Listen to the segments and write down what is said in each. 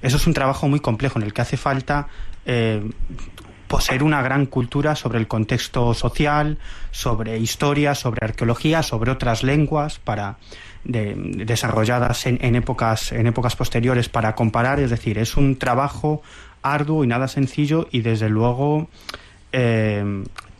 eso es un trabajo muy complejo en el que hace falta poseer una gran cultura sobre el contexto social, sobre historia, sobre arqueología, sobre otras lenguas desarrolladas en épocas posteriores para comparar. Es decir, es un trabajo arduo y nada sencillo, y desde luego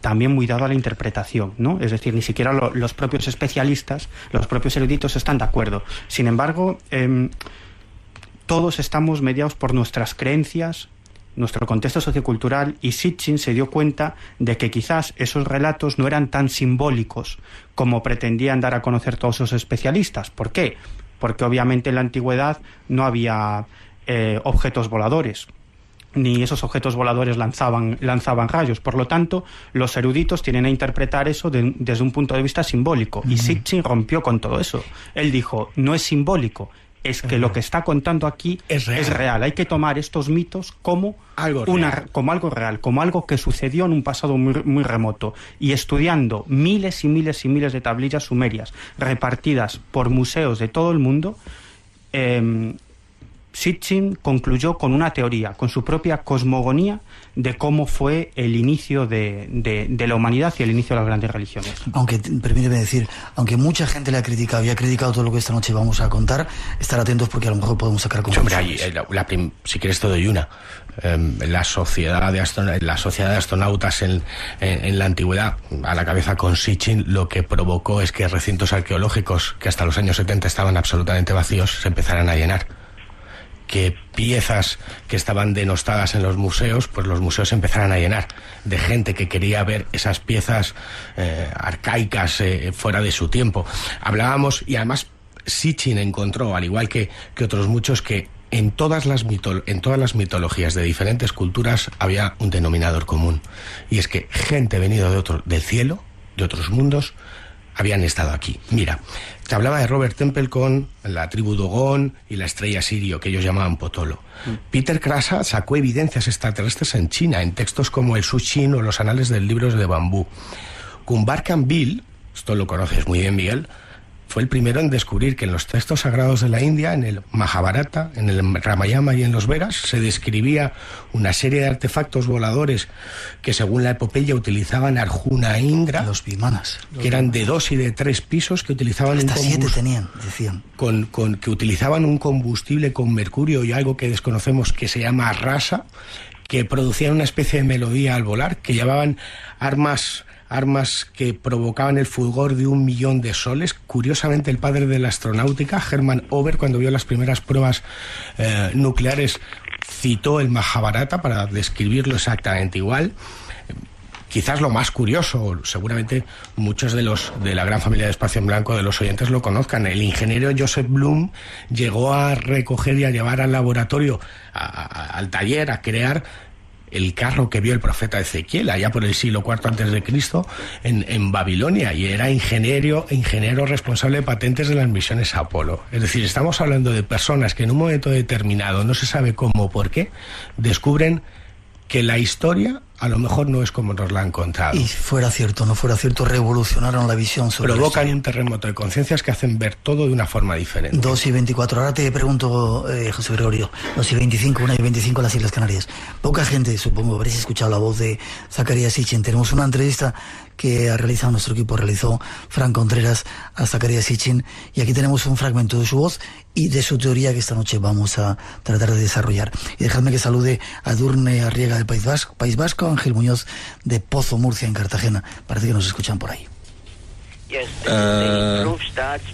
también muy dado a la interpretación, ¿no? Es decir, ni siquiera los propios especialistas, los propios eruditos están de acuerdo. Sin embargo, todos estamos mediados por nuestras creencias, nuestro contexto sociocultural, y Sitchin se dio cuenta de que quizás esos relatos no eran tan simbólicos como pretendían dar a conocer todos esos especialistas. ¿Por qué? Porque obviamente en la antigüedad no había objetos voladores, ni esos objetos voladores lanzaban rayos. Por lo tanto, los eruditos tienen a interpretar eso desde un punto de vista simbólico. Y Sitchin rompió con todo eso. Él dijo, no es simbólico, es que lo que está contando aquí es real. Hay que tomar estos mitos como algo real, como algo que sucedió en un pasado muy, muy remoto. Y estudiando miles y miles y miles de tablillas sumerias repartidas por museos de todo el mundo, Sitchin concluyó con una teoría, con su propia cosmogonía, de cómo fue el inicio de la humanidad y el inicio de las grandes religiones. Aunque, permíteme decir, aunque mucha gente le ha criticado y ha criticado todo lo que esta noche vamos a contar, estar atentos porque a lo mejor podemos sacar conclusiones. Hombre, si quieres te doy una. La sociedad de astronautas en la antigüedad, a la cabeza con Sitchin, lo que provocó es que recintos arqueológicos que hasta los años 70 estaban absolutamente vacíos se empezaran a llenar. Que piezas que estaban denostadas en los museos, pues los museos se empezaran a llenar de gente que quería ver esas piezas arcaicas fuera de su tiempo. Hablábamos, y además Sitchin encontró, al igual que otros muchos, que en todas las mitologías de diferentes culturas había un denominador común, y es que gente venida del cielo, de otros mundos, habían estado aquí. Mira, te hablaba de Robert Temple con la tribu Dogon y la estrella Sirio, que ellos llamaban Potolo. Peter Krasa sacó evidencias extraterrestres en China, en textos como el Sushin o los anales del libro de bambú. Kumbar Kambil, esto lo conoces muy bien, Miguel, fue el primero en descubrir que en los textos sagrados de la India, en el Mahabharata, en el Ramayana y en los Vedas, se describía una serie de artefactos voladores que, según la epopeya, utilizaban Arjuna e Indra, los Vimanas, que eran de 2 y de 3 pisos, que utilizaban hasta 7 tenían, decían, que utilizaban un combustible con mercurio y algo que desconocemos que se llama rasa, que producían una especie de melodía al volar, que llevaban armas que provocaban el fulgor de 1.000.000 de soles. Curiosamente, el padre de la astronáutica, Hermann Ober, cuando vio las primeras pruebas nucleares, citó el Mahabharata para describirlo exactamente igual. Quizás lo más curioso, seguramente muchos de la gran familia de Espacio en Blanco, de los oyentes, lo conozcan. El ingeniero Joseph Bloom llegó a recoger y a llevar al laboratorio, al taller, a crear el carro que vio el profeta Ezequiel allá por el siglo IV a.C. en Babilonia, y era ingeniero responsable de patentes de las misiones Apolo. Es decir, estamos hablando de personas que en un momento determinado, no se sabe cómo o por qué, descubren que la historia a lo mejor no es como nos la han contado. Y fuera cierto, no fuera cierto, revolucionaron la visión sobre provocan un terremoto de conciencias que hacen ver todo de una forma diferente. 2:24. Ahora te pregunto, José Gregorio, 2:25, 1:25 en las Islas Canarias. Poca gente, supongo, habréis escuchado la voz de Zacarías Sitchin. Tenemos una entrevista que ha realizado nuestro equipo, realizó Fran Contreras a Zacarías Sitchin, y aquí tenemos un fragmento de su voz y de su teoría que esta noche vamos a tratar de desarrollar. Y dejadme que salude a Edurne Arriaga del País Vasco, Ángel Muñoz de Pozo, Murcia, en Cartagena. Parece que nos escuchan por ahí.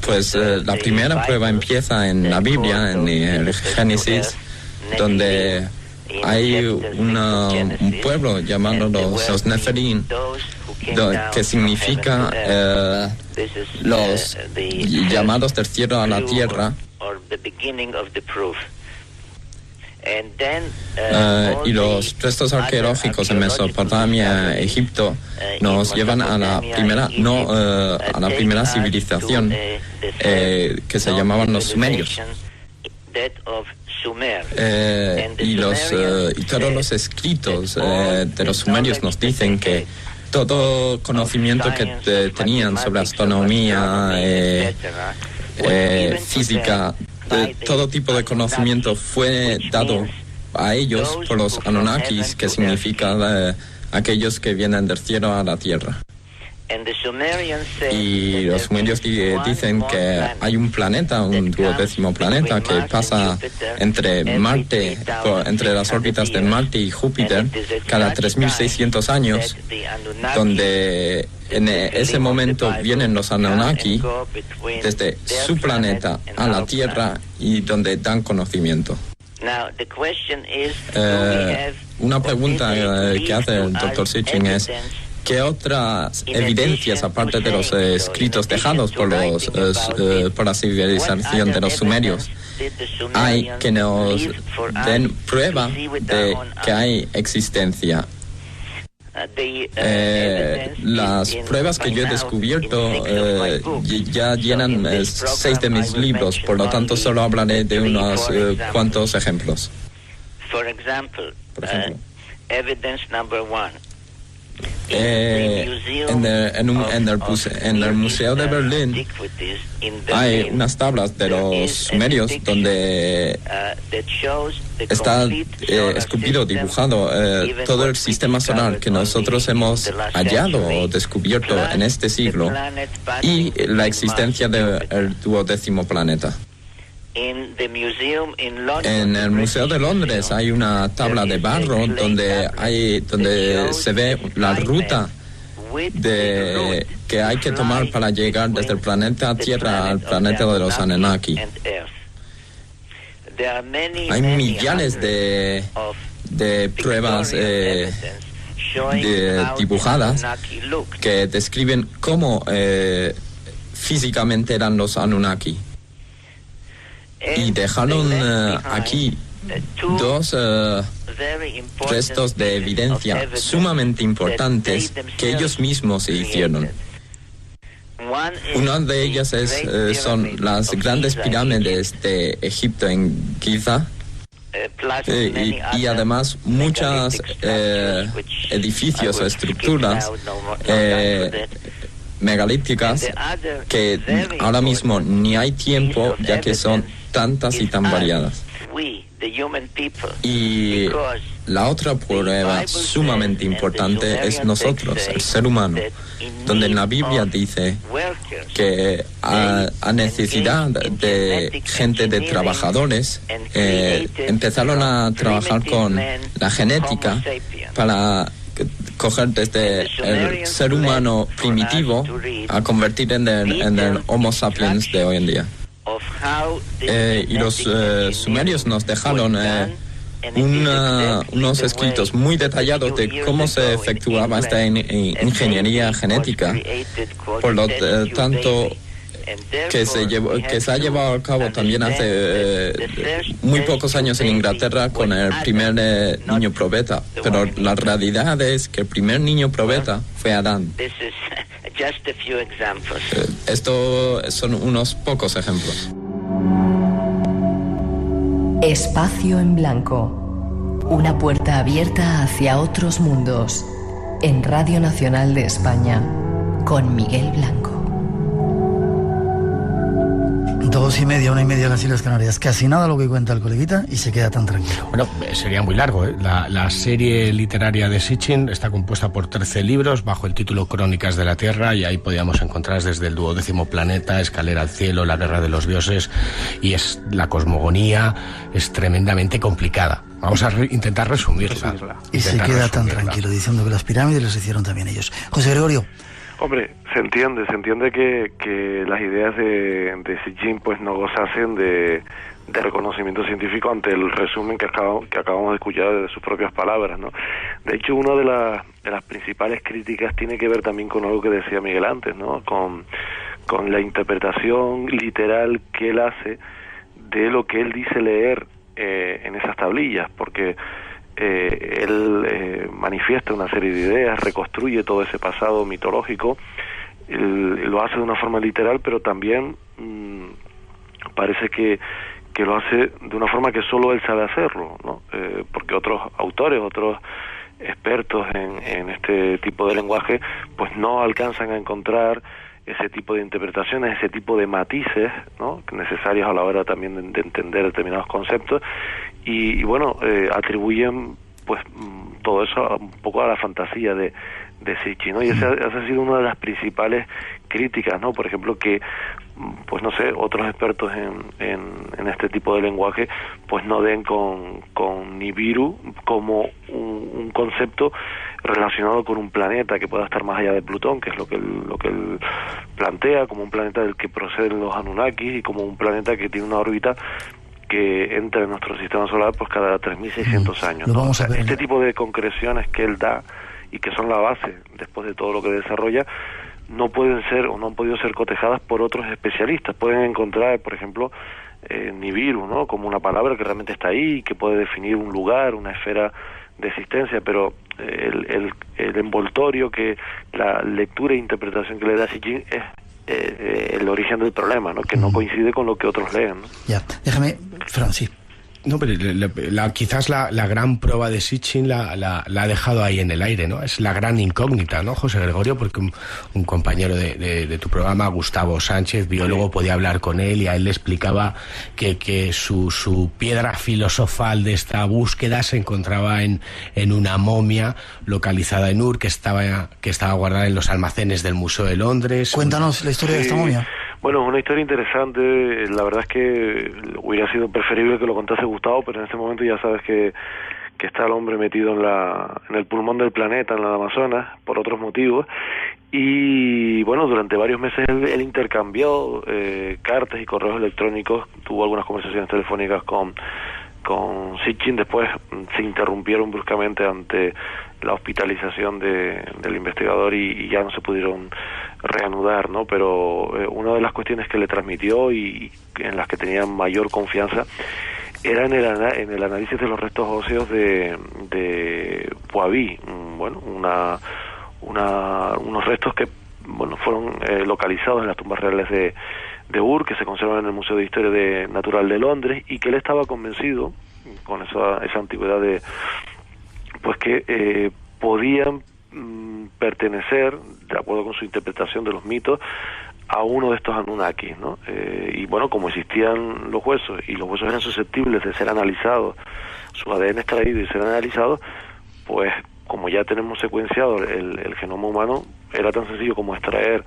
Pues la primera prueba empieza en la Biblia, en el Génesis, donde hay un pueblo llamado los Nefilim, que significa los llamados del cielo a la tierra. Y los restos arqueológicos en Mesopotamia, Egipto, nos llevan a la primera civilización, que se llamaban los sumerios. Y todos los escritos de los sumerios nos dicen que todo conocimiento que tenían sobre astronomía, física, todo tipo de conocimiento fue dado a ellos por los Anunnakis, que significa aquellos que vienen del cielo a la tierra. Y los sumerios dicen que hay un planeta, un 12º planeta, que pasa entre Marte, entre las órbitas de Marte y Júpiter, cada 3.600 años, donde en ese momento vienen los Anunnaki desde su planeta a la Tierra y donde dan conocimiento. Una pregunta que hace el Dr. Sitchin es: ¿qué otras evidencias, aparte de los escritos dejados por la civilización de los sumerios, hay que nos den prueba de que hay existencia? Las pruebas que yo he descubierto ya llenan 6 de mis libros, por lo tanto solo hablaré de unos cuantos ejemplos. Por ejemplo, evidence number 1. En el Museo de Berlín hay unas tablas de los sumerios donde está esculpido, dibujado todo el sistema solar que nosotros hemos hallado o descubierto en este siglo y la existencia del 12º planeta. En el Museo de Londres hay una tabla de barro donde se ve la ruta que hay que tomar para llegar desde el planeta Tierra al planeta de los Anunnaki. Hay millares de pruebas dibujadas que describen cómo físicamente eran los Anunnaki. Y dejaron aquí 2 restos de evidencia sumamente importantes que ellos mismos se hicieron. Una de ellas son las grandes pirámides de Egipto en Giza, y además muchos edificios o estructuras megalíticas que ahora mismo ni hay tiempo, ya que son tantas y tan variadas. Y la otra prueba sumamente importante es nosotros, el ser humano, donde en la Biblia dice que a necesidad de gente, de trabajadores, empezaron a trabajar con la genética para coger desde el ser humano primitivo a convertir en el Homo sapiens de hoy en día. Y los sumerios nos dejaron unos escritos muy detallados de cómo se efectuaba esta ingeniería genética. Por lo tanto, que se ha llevado a cabo también hace muy pocos años en Inglaterra con el primer niño probeta. Pero la realidad es que el primer niño probeta fue Adán. Estos son unos pocos ejemplos. Espacio en Blanco. Una puerta abierta hacia otros mundos. En Radio Nacional de España, con Miguel Blanco. 2:30, 1:30 en las Islas Canarias. Casi nada lo que cuenta el coleguita y se queda tan tranquilo. Bueno, sería muy largo, ¿eh? La serie literaria de Sitchin está compuesta por 13 libros bajo el título Crónicas de la Tierra, y ahí podíamos encontrar desde el 12º planeta, Escalera al cielo, La guerra de los dioses, y la cosmogonía es tremendamente complicada. Vamos a intentar resumirla. Y se queda tan tranquilo diciendo que las pirámides las hicieron también ellos. José Gregorio. Hombre, se entiende que las ideas de Sitchin pues no gozasen de reconocimiento científico ante el resumen que acabamos de escuchar de sus propias palabras, ¿no? De hecho, una de las principales críticas tiene que ver también con algo que decía Miguel antes, ¿no? Con la interpretación literal que él hace de lo que él dice leer en esas tablillas, porque él manifiesta una serie de ideas, reconstruye todo ese pasado mitológico, lo hace de una forma literal, pero también parece que lo hace de una forma que solo él sabe hacerlo, ¿no? Porque otros autores, otros expertos en este tipo de lenguaje, pues no alcanzan a encontrar ese tipo de interpretaciones, ese tipo de matices, ¿no?, necesarios a la hora también de entender determinados conceptos, y bueno, atribuyen pues todo eso un poco a la fantasía de Sitchin, ¿no? Y esa ha sido una de las principales críticas, ¿no? Por ejemplo, que pues no sé, otros expertos en este tipo de lenguaje pues no den con Nibiru como un concepto relacionado con un planeta que pueda estar más allá de Plutón, que es lo que él plantea, como un planeta del que proceden los Anunnakis y como un planeta que tiene una órbita que entra en nuestro sistema solar pues cada 3.600 años, ¿no? O sea, este tipo de concreciones que él da y que son la base después de todo lo que desarrolla, no pueden ser o no han podido ser cotejadas por otros especialistas. Pueden encontrar, por ejemplo, Nibiru, ¿no?, como una palabra que realmente está ahí, que puede definir un lugar, una esfera de existencia, pero el envoltorio, que la lectura e interpretación que le da Sitchin es el origen del problema, ¿no?, que no coincide con lo que otros leen, ¿no? Ya, déjame, Fran, sí. No, pero quizás la gran prueba de Sitchin la ha dejado ahí en el aire, ¿no? Es la gran incógnita, ¿no, José Gregorio? Porque un compañero de tu programa, Gustavo Sánchez, biólogo, podía hablar con él y a él le explicaba que su piedra filosofal de esta búsqueda se encontraba en una momia localizada en Ur, que estaba guardada en los almacenes del Museo de Londres. Cuéntanos la historia de esta momia. Bueno, es una historia interesante. La verdad es que hubiera sido preferible que lo contase Gustavo, pero en este momento ya sabes que está el hombre metido en el pulmón del planeta, en la Amazonas, por otros motivos. Y bueno, durante varios meses él intercambió cartas y correos electrónicos, tuvo algunas conversaciones telefónicas con Sitchin. Después se interrumpieron bruscamente ante la hospitalización del investigador y ya no se pudieron reanudar, ¿no? Pero una de las cuestiones que le transmitió y en las que tenía mayor confianza era en el análisis de los restos óseos de Poaví. Bueno, unos restos que fueron localizados en las tumbas reales de Ur, que se conservan en el Museo de Historia Natural de Londres, y que él estaba convencido, con esa antigüedad, pues que podían pertenecer, de acuerdo con su interpretación de los mitos, a uno de estos Anunnakis, ¿no? Y bueno, como existían los huesos y los huesos eran susceptibles de ser analizados, su ADN extraído y ser analizado, pues como ya tenemos secuenciado el genoma humano, era tan sencillo como extraer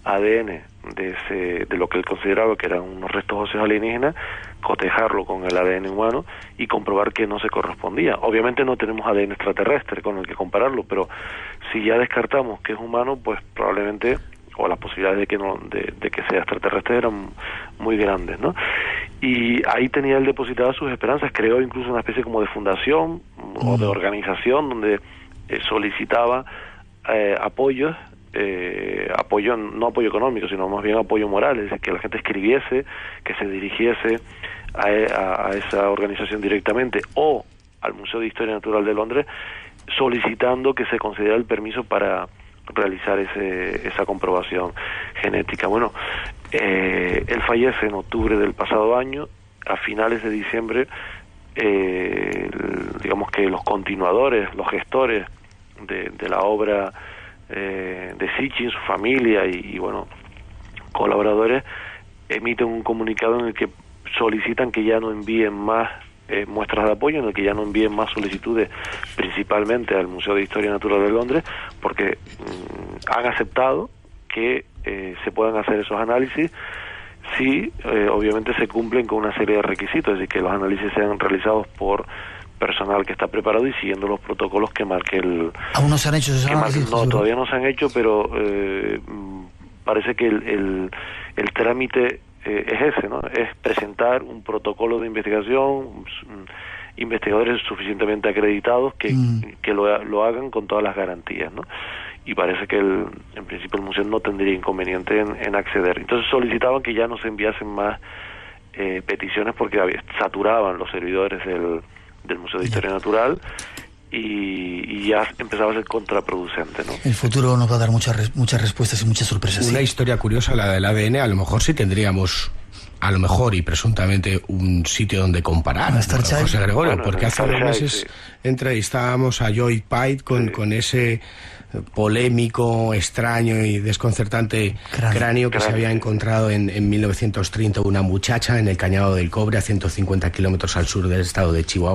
ADN de lo que él consideraba que eran unos restos óseos alienígenas, cotejarlo con el ADN humano y comprobar que no se correspondía. Obviamente no tenemos ADN extraterrestre con el que compararlo, pero si ya descartamos que es humano, pues probablemente, o las posibilidades de que sea extraterrestre eran muy grandes, ¿no? Y ahí tenía él depositadas sus esperanzas. Creó incluso una especie como de fundación o de organización donde solicitaba apoyo, no apoyo económico, sino más bien apoyo moral, es decir, que la gente escribiese, que se dirigiese a esa organización directamente o al Museo de Historia Natural de Londres, solicitando que se concediera el permiso para realizar esa comprobación genética. Bueno, él fallece en octubre del pasado año. A finales de diciembre, digamos que los continuadores, los gestores de la obra de Sitchin, su familia y bueno, colaboradores, emiten un comunicado en el que solicitan que ya no envíen más muestras de apoyo, en el que ya no envíen más solicitudes, principalmente al Museo de Historia Natural de Londres, porque han aceptado que se puedan hacer esos análisis si obviamente se cumplen con una serie de requisitos, es decir, que los análisis sean realizados por personal que está preparado y siguiendo los protocolos que marque el... ¿Aún no se han hecho esos análisis? No, todavía no se han hecho, pero parece que el trámite es ese, ¿no? Es presentar un protocolo de investigación, investigadores suficientemente acreditados que lo hagan con todas las garantías, ¿no? Y parece que en principio el museo no tendría inconveniente en acceder. Entonces solicitaban que ya no se enviasen más peticiones porque saturaban los servidores del Museo de Historia Natural y ya empezaba a ser contraproducente, ¿no? El futuro nos va a dar muchas respuestas y muchas sorpresas. Una historia curiosa, la del ADN, a lo mejor sí tendríamos, a lo mejor y presuntamente, un sitio donde comparar, José Gregorio, porque hace 2 meses entrevistábamos a Joy Pite con ese polémico, extraño y desconcertante cráneo que se había encontrado en 1930 una muchacha en el Cañado del Cobre, a 150 kilómetros al sur del estado de Chihuahua.